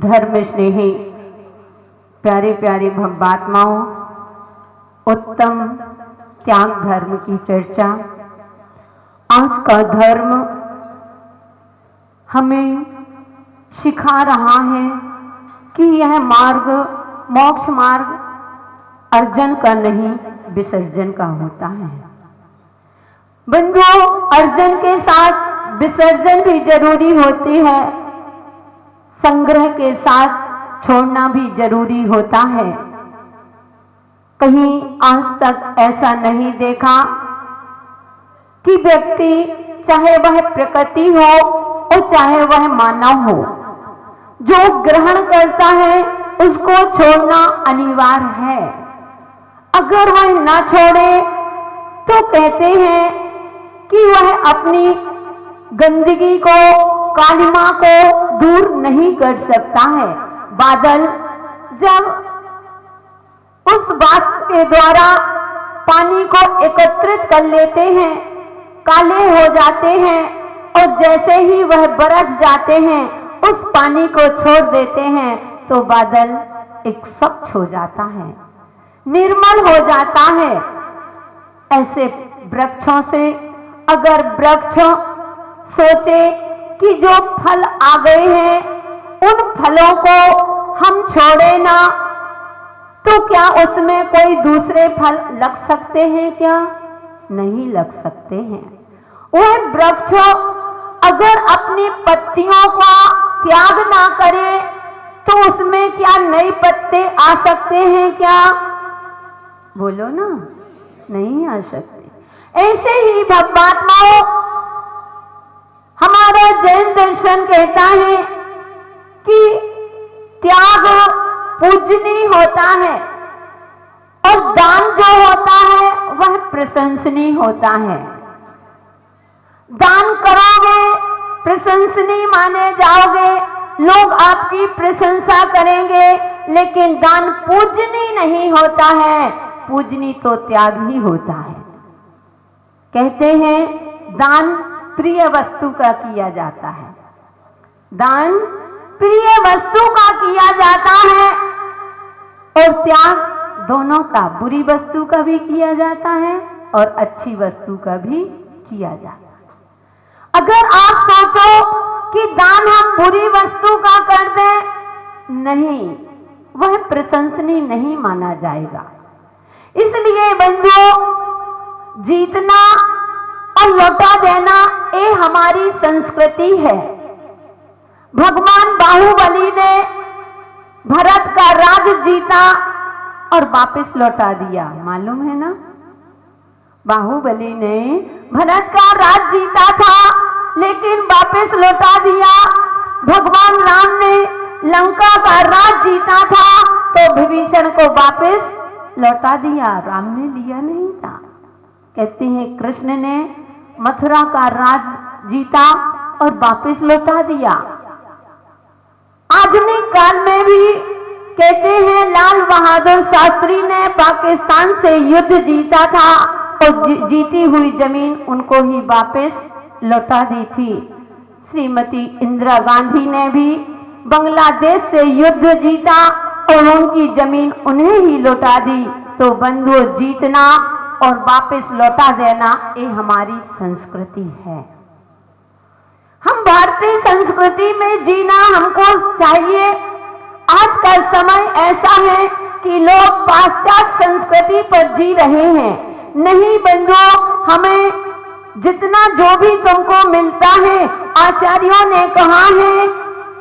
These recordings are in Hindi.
धर्म स्नेही प्यारे प्यारे भक्तात्माओं, उत्तम त्याग धर्म की चर्चा। आज का धर्म हमें सिखा रहा है कि यह मार्ग मोक्ष मार्ग अर्जन का नहीं विसर्जन का होता है। बंधुओं, अर्जन के साथ विसर्जन भी जरूरी होती है, संग्रह के साथ छोड़ना भी जरूरी होता है। कहीं आज तक ऐसा नहीं देखा कि व्यक्ति चाहे वह प्रकृति हो और चाहे वह मानव हो, जो ग्रहण करता है उसको छोड़ना अनिवार्य है। अगर वह ना छोड़े तो कहते हैं कि वह अपनी गंदगी को, कालिमा को दूर नहीं कर सकता है। बादल जब उस वाष्प के द्वारा पानी को एकत्रित कर लेते हैं, काले हो जाते हैं और जैसे ही वह बरस जाते हैं, उस पानी को छोड़ देते हैं तो बादल एक स्वच्छ हो जाता है, निर्मल हो जाता है। ऐसे वृक्षों से अगर वृक्ष सोचे कि जो फल आ गए हैं उन फलों को हम छोड़े ना, तो क्या उसमें कोई दूसरे फल लग सकते हैं? क्या नहीं लग सकते हैं। वह वृक्ष अगर अपनी पत्तियों का त्याग ना करे तो उसमें क्या नए पत्ते आ सकते हैं? क्या बोलो ना, नहीं आ सकते। ऐसे ही भक्तात्माओं, हमारा जैन दर्शन कहता है कि त्याग पूजनीय होता है और दान जो होता है वह प्रशंसनीय होता है। दान करोगे, प्रशंसनीय माने जाओगे, लोग आपकी प्रशंसा करेंगे, लेकिन दान पूजनीय नहीं होता है। पूजनीय तो त्याग ही होता है। कहते हैं दान प्रिय वस्तु का किया जाता है, दान प्रिय वस्तु का किया जाता है और त्याग दोनों का, बुरी वस्तु का भी किया जाता है और अच्छी वस्तु का भी किया जाता है। अगर आप सोचो कि दान हम बुरी वस्तु का कर दें, नहीं, वह प्रशंसनीय नहीं माना जाएगा। इसलिए बंधुओं, जीतना और लौटा देना ये हमारी संस्कृति है। भगवान बाहुबली ने भरत का राज जीता और वापस लौटा दिया, मालूम है ना? बाहुबली ने भरत का राज जीता था लेकिन वापस लौटा दिया। भगवान राम ने लंका का राज जीता था तो विभीषण को वापस लौटा दिया, राम ने लिया नहीं था। कहते हैं कृष्ण ने मथुरा का राज जीता और वापस लौटा दिया। आधुनिक काल में भी कहते हैं लाल बहादुर शास्त्री ने पाकिस्तान से युद्ध जीता था और जीती हुई जमीन उनको ही वापस लौटा दी थी। श्रीमती इंदिरा गांधी ने भी बांग्लादेश से युद्ध जीता और उनकी जमीन उन्हें ही लौटा दी। तो बंधुओं, जीतना और वापस लौटा देना ये हमारी संस्कृति है। हम भारतीय संस्कृति में जीना हमको चाहिए। आज का समय ऐसा है कि लोग पाश्चात्य संस्कृति पर जी रहे हैं। नहीं बंधुओं, हमें जितना जो भी तुमको मिलता है, आचार्यों ने कहा है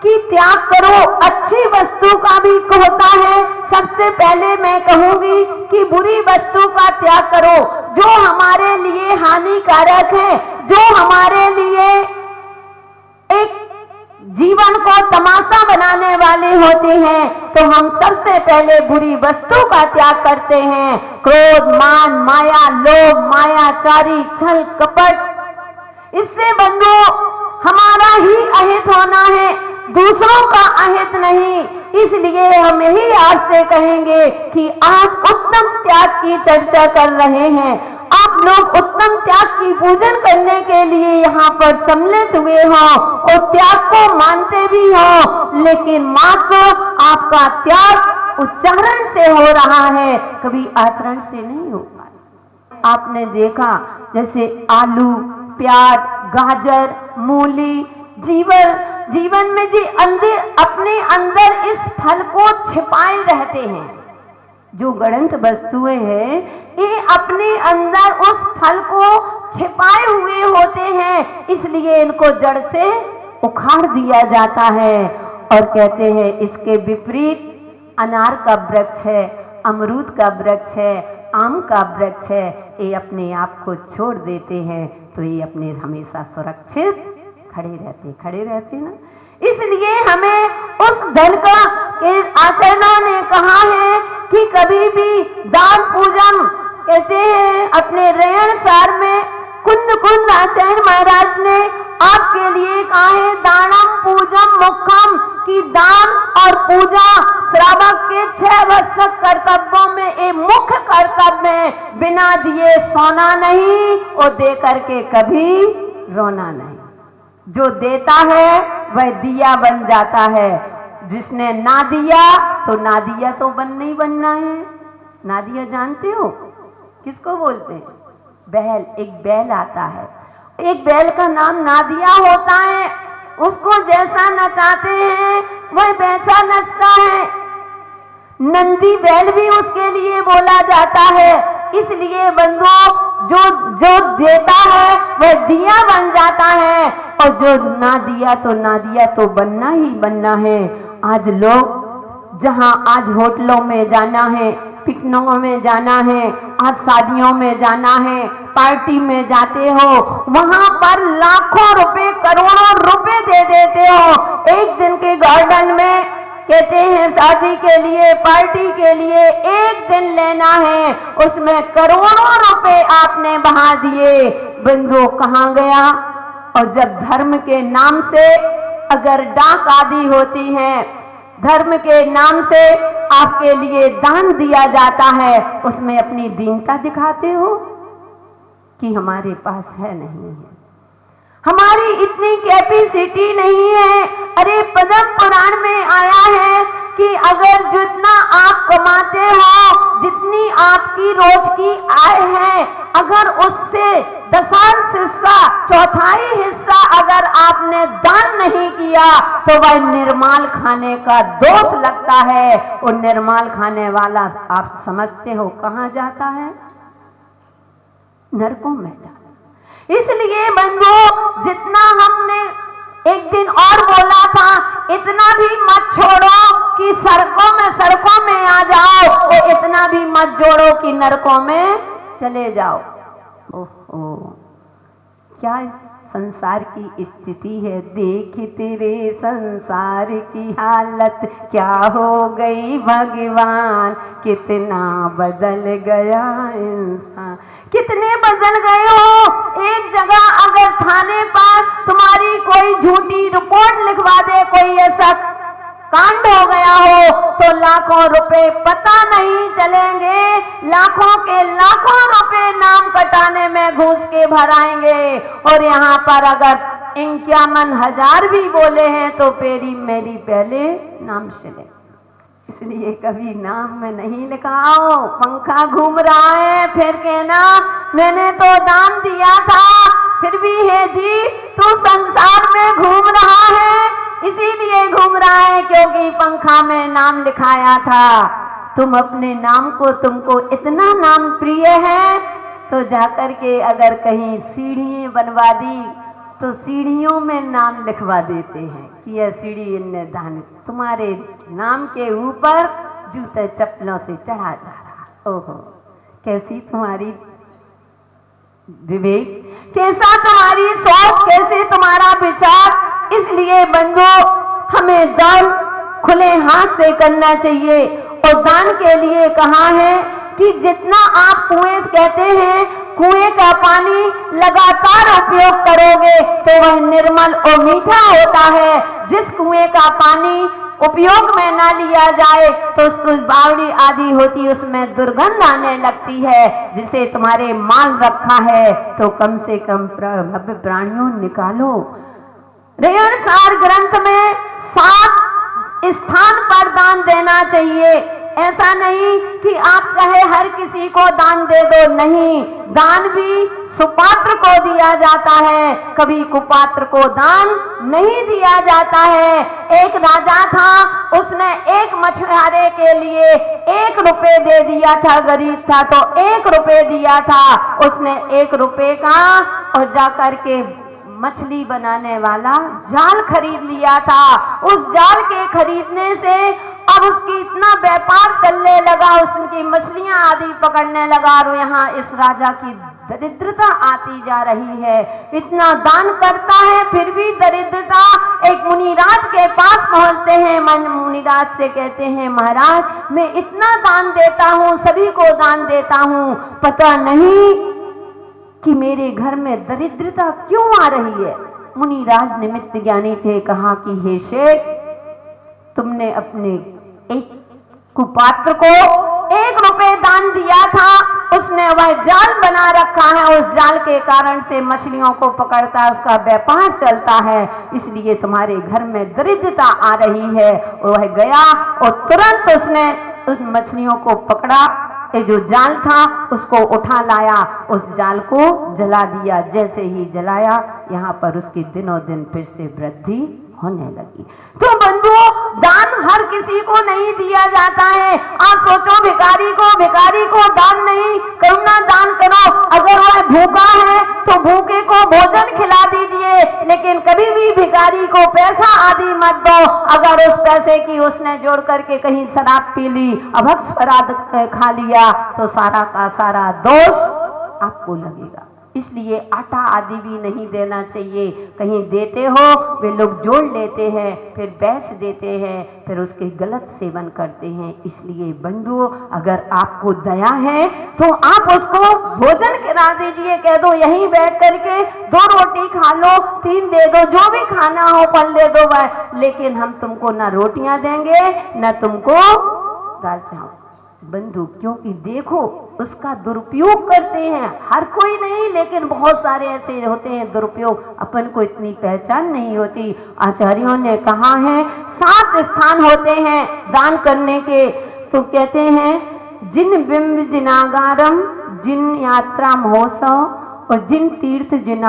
कि त्याग करो, अच्छी वस्तु का भी होता है। सबसे पहले मैं कहूंगी कि बुरी वस्तु का त्याग करो, जो हमारे लिए हानिकारक है, जो हमारे लिए एक जीवन को तमाशा बनाने वाले होते हैं। तो हम सबसे पहले बुरी वस्तु का त्याग करते हैं। क्रोध, मान, माया, लोभ, मायाचारी, छल, कपट। इससे बंधुओं, हमारा ही अहित होना है, दूसरों का अहित नहीं। इसलिए हम यही आज से कहेंगे कि आज उत्तम त्याग की चर्चा कर रहे हैं आप लोग उत्तम त्याग की पूजन करने के लिए यहाँ पर सम्मिलित हुए हो और त्याग को मानते भी हो, लेकिन मात्र आपका त्याग उच्चारण से हो रहा है, कभी आचरण से नहीं हो पा। आपने देखा जैसे आलू, प्याज, गाजर, मूली, जीवन में जी अपने अंदर इस फल को छिपाए रहते हैं। जो गणंत वस्तुएं हैं ये अपने अंदर उस फल को छिपाए हुए होते हैं, इसलिए इनको जड़ से उखाड़ दिया जाता है और कहते हैं इसके विपरीत अनार का वृक्ष है, अमरूद का वृक्ष है, आम का वृक्ष है, ये अपने आप को छोड़ देते हैं तो ये अपने हमेशा सुरक्षित खड़े रहते ना। इसलिए हमें उस धन का के आचार्यों ने कहा है कि कभी भी दान पूजन कहते हैं अपने रेण सार में कुंद आचार्य महाराज ने आपके लिए कहा है दानम पूजम मुखम, की दान और पूजा श्रावक के 6 आवश्यक कर्तव्यों में एक मुख्य कर्तव्य है। बिना दिए सोना नहीं और दे करके कभी रोना नहीं। जो देता है वह दिया बन जाता है, जिसने ना दिया तो बनना है। ना दिया जानते हो किसको बोलते हैं? बैल। एक बैल आता है, एक बैल का नाम नादिया होता है। उसको जैसा नचाते हैं वह वैसा नचता है। नंदी बैल भी उसके लिए बोला जाता है। इसलिए बंधुओं जो देता है वह दिया बन जाता है और जो ना दिया तो बनना ही बनना है। आज लोग जहां आज होटलों में जाना है, पिकनिकों में जाना है, आज शादियों में जाना है, पार्टी में जाते हो, वहां पर लाखों रुपए करोड़ों रुपए दे देते हो। एक दिन के गार्डन में कहते हैं शादी के लिए, पार्टी के लिए एक दिन लेना है, उसमें करोड़ों रुपए आपने बहा दिए। बंधु कहां गया? और जब धर्म के नाम से अगर डाक आदि होती है, धर्म के नाम से आपके लिए दान दिया जाता है, उसमें अपनी दीनता दिखाते हो कि हमारे पास है नहीं है, हमारी इतनी कैपेसिटी नहीं है। अरे पद्म पुराण में आया है कि अगर जितना आप कमाते हो, जितनी आपकी रोज की आय है, अगर उससे 10वां हिस्सा, 1/4 हिस्सा अगर आपने दान नहीं किया तो वह निर्माल खाने का दोष लगता है। और निर्माल खाने वाला आप समझते हो कहां जाता है? नरकों में जाता है। इसलिए बंधु जितना हमने एक दिन और बोला था, इतना भी मत छोड़ो कि सड़कों में आ जाओ और इतना भी मत जोड़ो कि नरकों में चले जाओ। ओहो, क्या संसार की स्थिति है। देख तेरे संसार की हालत क्या हो गई भगवान, कितना बदल गया इंसान। कितने बदल गए हो। एक जगह अगर थाने पर तुम्हारी कोई झूठी रिपोर्ट लिखवा दे, कोई ऐसा कांड हो गया हो, तो लाखों रुपए पता नहीं चलेंगे, लाखों के लाखों रुपए नाम कटाने में घूस के भराएंगे। और यहाँ पर अगर 51,000 भी बोले हैं तो मेरी पहले नाम से ले। इसलिए कभी नाम में नहीं लिखाओ। पंखा घूम रहा है फिर कहना मैंने तो दान दिया था, फिर भी है जी तू संसार में घूम रहा है, इसीलिए घूम रहा है क्योंकि पंखा में नाम लिखाया था। तुम अपने नाम को, तुमको इतना नाम प्रिय है तो जाकर के अगर कहीं सीढ़ियां बनवा दी तो सीढ़ियों में नाम लिखवा देते हैं कि यह सीढ़ी इनने दान, तुम्हारे नाम के ऊपर जूते चप्पलों से चढ़ा जा रहा। ओहो, कैसी तुम्हारी विवेक, कैसा तुम्हारी सोच, कैसे तुम्हारा विचार। इसलिए बंधु हमें दान खुले हाथ से करना चाहिए। और दान के लिए कहा है कि जितना आप कुएं, कहते हैं कुएं का पानी लगातार उपयोग करोगे तो वह निर्मल और मीठा होता है। जिस कुएं का पानी उपयोग में ना लिया जाए तो उसको बावड़ी आदि होती उसमें दुर्गंध आने लगती है। जिसे तुम्हारे माल रखा है तो कम से कम भव्य प्राणियों निकालो। रेणसार ग्रंथ में 7 स्थान पर दान देना चाहिए। ऐसा नहीं कि आप चाहे हर किसी को दान दे दो, नहीं, दान भी सुपात्र को दिया जाता है, कभी कुपात्र को दान नहीं दिया जाता है। एक राजा था, उसने एक मछुआरे के लिए 1 रुपए दे दिया था, गरीब था तो 1 रुपए दिया था। उसने 1 रुपए का और जाकर के मछली बनाने वाला जाल खरीद लिया था। उस जाल के खरीदने से अब उसकी इतना व्यापार चलने लगा, उसकी मछलियां आदि पकड़ने लगा और यहाँ इस राजा की दरिद्रता आती जा रही है। इतना दान करता है फिर भी दरिद्रता। एक मुनिराज के पास पहुंचते हैं, मुनिराज से कहते हैं, महाराज मैं इतना दान देता हूँ, सभी को दान देता हूँ, पता नहीं कि मेरे घर में दरिद्रता क्यों आ रही है। मुनिराज निमित्त ज्ञानी थे, कहा कि हे शेठ, तुमने अपने एक कुपात्र को 1 रुपए दान दिया था, उसने वह जाल बना रखा है, उस जाल के कारण से मछलियों को पकड़ता है, उसका व्यापार चलता है, इसलिए तुम्हारे घर में दरिद्रता आ रही है। वह गया और तुरंत उसने उस मछलियों को पकड़ा, ये जो जाल था उसको उठा लाया, उस जाल को जला दिया। जैसे ही जलाया यहाँ पर उसकी दिनों दिन फिर से वृद्धि होने लगी। तो बंधुओं, दान हर किसी को नहीं दिया जाता है। आप सोचो भिखारी को दान नहीं, करुणा दान करो। अगर वह भूखा है तो भूखे को भोजन खिला दीजिए, लेकिन कभी भी भिखारी को पैसा आदि मत दो। अगर उस पैसे की उसने जोड़ करके कहीं शराब पी ली, अभक्ष पराध खा लिया, तो सारा का सारा दोष आपको लगेगा। इसलिए आटा आदि भी नहीं देना चाहिए। कहीं देते हो वे लोग जोड़ लेते हैं, फिर बेच देते हैं, फिर उसके गलत सेवन करते हैं। इसलिए बंधुओं, अगर आपको दया है तो आप उसको भोजन करा दीजिए, कह दो यहीं बैठ करके 2 रोटी खा लो, 3 दे दो, जो भी खाना हो फल दे दो वह, लेकिन हम तुमको ना रोटियां देंगे ना तुमको दाल चावल। बंधु, क्योंकि देखो उसका दुरुपयोग करते हैं, हर कोई नहीं लेकिन बहुत सारे ऐसे होते हैं दुरुपयोग, अपन को इतनी पहचान नहीं होती। आचार्यों ने कहा है 7 स्थान होते हैं दान करने के, तो कहते हैं जिन बिंब जिनागारम, जिन यात्रा महोत्सव और जिन तीर्थ जिन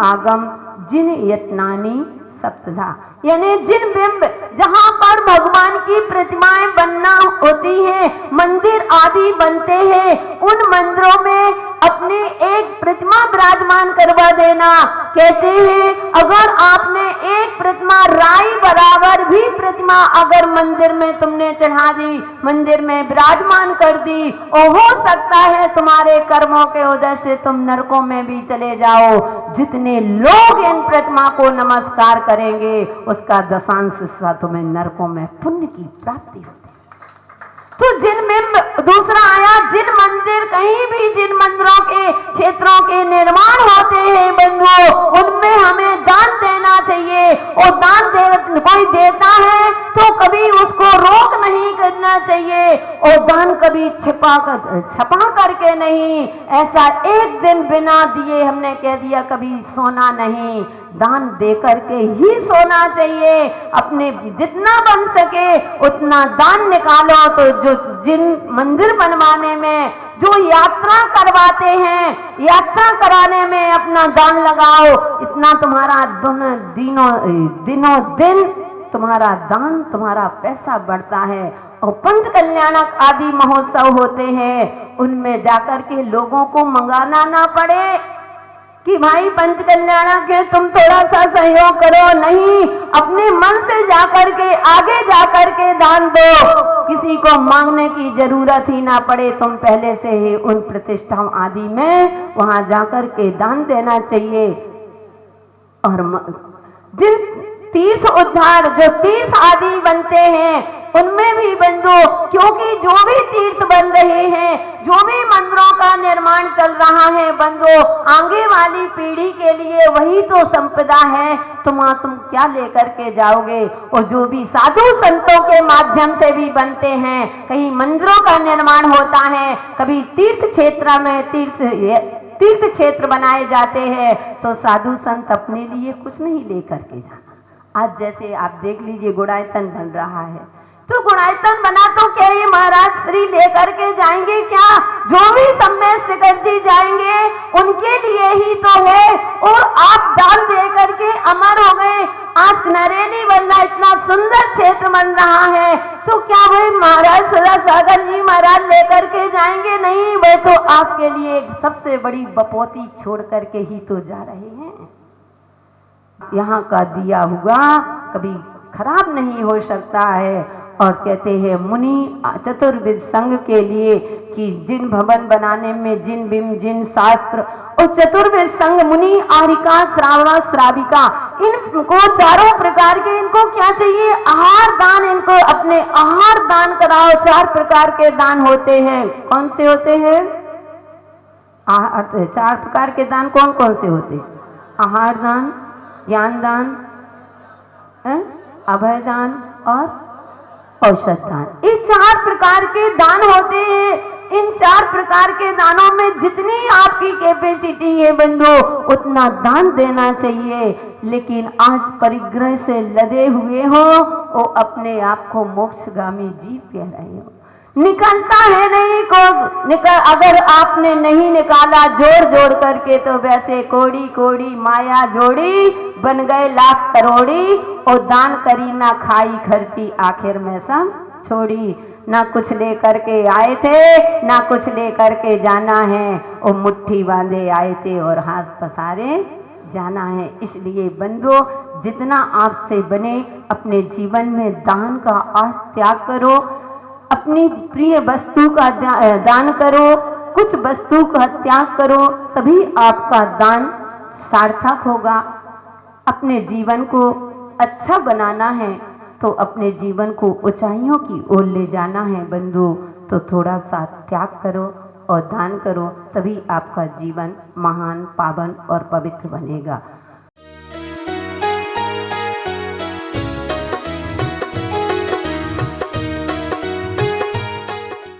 आगम, जिन यत्नानी सप्तधा। यानी जिन बिंब, जहां पर भगवान की प्रतिमाएं बनना होती है, मंदिर आदि बनते हैं, उन मंदिरों में अपने एक प्रतिमा विराजमान करवा देना। कहते हैं अगर आपने एक प्रतिमा राई बराबर भी प्रतिमा अगर मंदिर में तुमने चढ़ा दी, मंदिर में विराजमान कर दी, और हो सकता है तुम्हारे कर्मों के वजह से तुम नरकों में भी चले जाओ। जितने लोग इन प्रतिमा को नमस्कार करेंगे उसका 10वां हिस्सा तुम्हें नरकों में पुण्य की प्राप्ति होती है। तो जिन बिंब, दूसरा आया जिन मंदिर, कहीं भी जिन मंदिरों के क्षेत्रों के निर्माण होते हैं बंधुओं, उनमें हमें दान देना चाहिए। और दान कोई देता है तो कभी उसको रोक नहीं करना चाहिए, और दान कभी छपा करके नहीं। ऐसा एक दिन बिना दिए हमने कह दिया कभी सोना नहीं, दान दे करके ही सोना चाहिए। अपने जितना बन सके उतना दान निकालो। तो जो जिन मंदिर बनवाने में जो यात्रा करवाते हैं, यात्रा कराने में अपना दान लगाओ, इतना तुम्हारा दिनों दिन तुम्हारा दान, तुम्हारा पैसा बढ़ता है। और पंच कल्याणक आदि महोत्सव होते हैं, उनमें जाकर के लोगों को मंगाना ना पड़े कि भाई पंच कल्याणक है तुम थोड़ा सा सहयोग करो, नहीं, अपने मन से जाकर के आगे जाकर के दान दो। किसी को मांगने की जरूरत ही ना पड़े, तुम पहले से ही उन प्रतिष्ठाओं आदि में वहां जाकर के दान देना चाहिए। और जिन तीर्थ उद्धार, जो तीर्थ आदि बनते हैं, उनमें भी बंधो, क्योंकि जो भी तीर्थ बन रहे हैं, जो भी मंदिरों का निर्माण चल रहा है बंधो, आगे वाली पीढ़ी के लिए वही तो संपदा है। तुम क्या लेकर के जाओगे? और जो भी साधु संतों के माध्यम से भी बनते हैं, कहीं मंदिरों का निर्माण होता है, कभी तीर्थ क्षेत्र में तीर्थ क्षेत्र बनाए जाते हैं, तो साधु संत अपने लिए कुछ नहीं लेकर के जाना। आज जैसे आप देख लीजिए गुड़ायतन बन रहा है, तो गुड़ायतन बना तो क्या ये महाराज श्री लेकर के जाएंगे क्या? जो भी सम्मेद शिखर जी जाएंगे उनके लिए ही तो है। और आप दान दे करके अमर हो गए। आज नरेली बनना, इतना सुंदर क्षेत्र बन रहा है, तो क्या वही महाराज सुधासागर जी महाराज लेकर के जाएंगे? नहीं, वे तो आपके लिए एक सबसे बड़ी बपौती छोड़ करके ही तो जा रहे हैं। यहाँ का दिया हुआ कभी खराब नहीं हो सकता है। और कहते हैं मुनि चतुर्विद संघ के लिए कि जिन भवन बनाने में जिन बिम जिन शास्त्र और चतुर्वेद संघ मुनि आरिका श्रावण श्राविका, इनको चारों प्रकार के इनको क्या चाहिए? आहार दान। इनको अपने आहार दान कराओ। 4 प्रकार के दान होते हैं। कौन से होते हैं? 4 प्रकार के दान कौन कौन से होते हैं? आहार दान, ज्ञान दान, अभय दान और औषध दान। ये 4 प्रकार के दान होते हैं। इन 4 प्रकार के दानों में जितनी आपकी कैपेसिटी है बंधु, उतना दान देना चाहिए। लेकिन आज परिग्रह से लदे हुए हो, वो अपने आप को मोक्षगामी जीव कह रहे हो। निकलता है नहीं को अगर आपने नहीं निकाला जोड़ जोड़ करके, तो वैसे कोड़ी कोड़ी माया जोड़ी, बन गए लाख करोड़ी। और दान करी ना खाई खर्ची, आखिर में सब छोड़ी। ना कुछ लेकर के आए थे, ना कुछ लेकर के जाना है। और मुट्ठी बांधे आए थे और हाथ पसारे जाना है। इसलिए बंधु, जितना आपसे बने अपने जीवन में दान का आज त्याग करो। अपनी प्रिय वस्तु का दान करो, कुछ वस्तु का त्याग करो, तभी आपका दान सार्थक होगा। अपने जीवन को अच्छा बनाना है, तो अपने जीवन को ऊंचाइयों की ओर ले जाना है बंधु, तो थोड़ा सा त्याग करो और दान करो, तभी आपका जीवन महान, पावन और पवित्र बनेगा।